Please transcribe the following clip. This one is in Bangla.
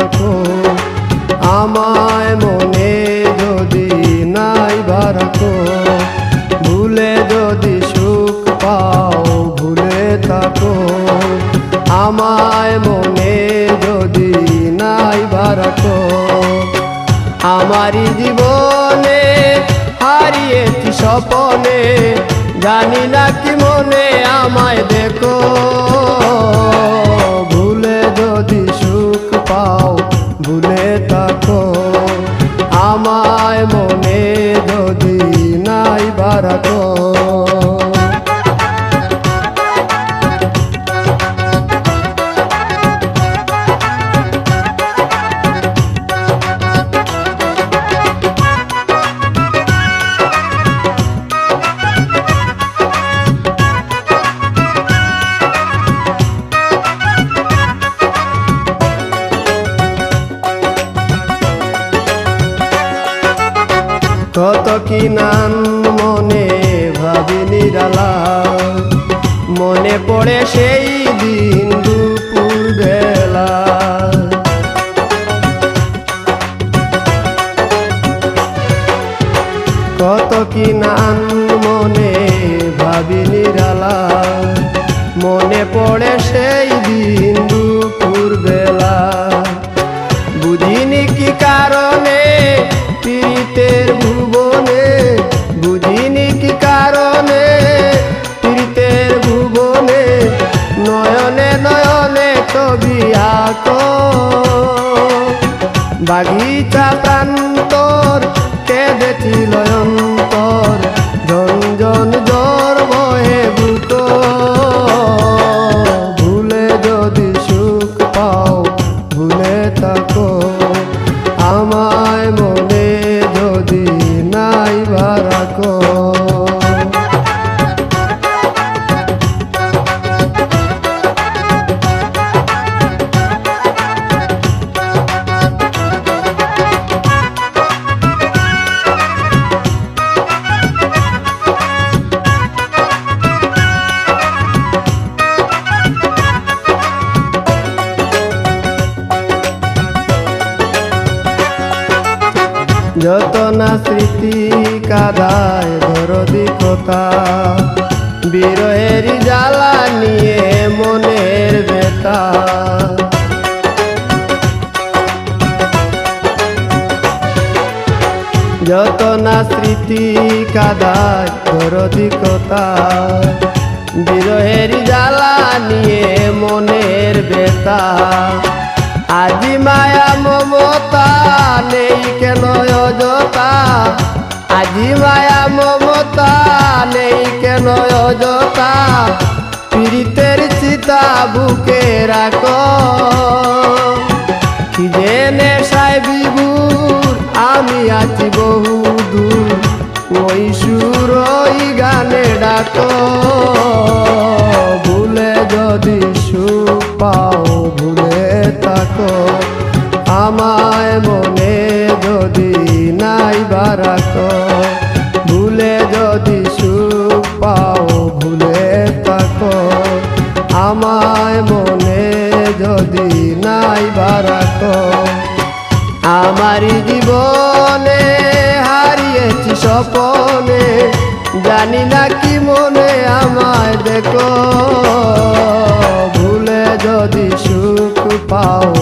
রাখো, আমায় মনে যদি নাইবা রাখো, ভুলে যদি সুখ পাও ভুলে থাকো, আমায় মনে যদি নাইবা রাখো। আমারই জীবনে হারিয়েছি স্বপনে, জানি না কি মনে আমায় দেখো, ভুলে যদি সুখ পাও ভুলে থাকো, আমায় মনে যদি নাইবা রাখো। কত কি নাম মনে ভাবি নিরালা, মনে পড়ে সেই দিন দুপুর বেলা। কত কি নাম মনে ভাবি নিরালা, মনে পড়ে সেই দিন দুপুর বেলা। বুঝিনি কি কারণে পীড়িতের ভুবনে, বুঝিনি কি কারণে পীড়িতের ভুবনে, নয়নে নয়নে ছবি আঁকো, বাগিচা প্রান্তর কেঁদেছিল অন্তর, ঝনঝন জ্বর বহে বুক, ভুলে যদি সুখ পাও ভুলে থাকো, আমায় মনে যদি নাইবা রাখো। যত না স্মৃতি কাদায় দরদি কথা, বিরহের জ্বালা নিয়ে মনের ব্যথা। যত না স্মৃতি কাদায় দরদি কথা, বিরহের জ্বালা নিয়ে মনের ব্যথা। আজি মায়া মমতা নেই কেন অযথা, আজি মায়া মমতা নেই কেন অযথা, পীড়িতের চিতা বুকে রাখো, কি যে নেশায় বিভোর আমি আছি বহু দূর, ওই সুর ওই গানে ডাকো, ভুলে যদি সুখ পাও ভুলে থাকো, আমায় মনে যদি নাইবা রাখো, ভুলে যদি সুখ পাও ভুলে থাকো, আমায় মনে যদি নাইবা রাখো। আমারই জীবনে হারিয়েছি স্বপনে, জানি না কি মনে আমায় দেখো, ভুলে যদি সুখ পাও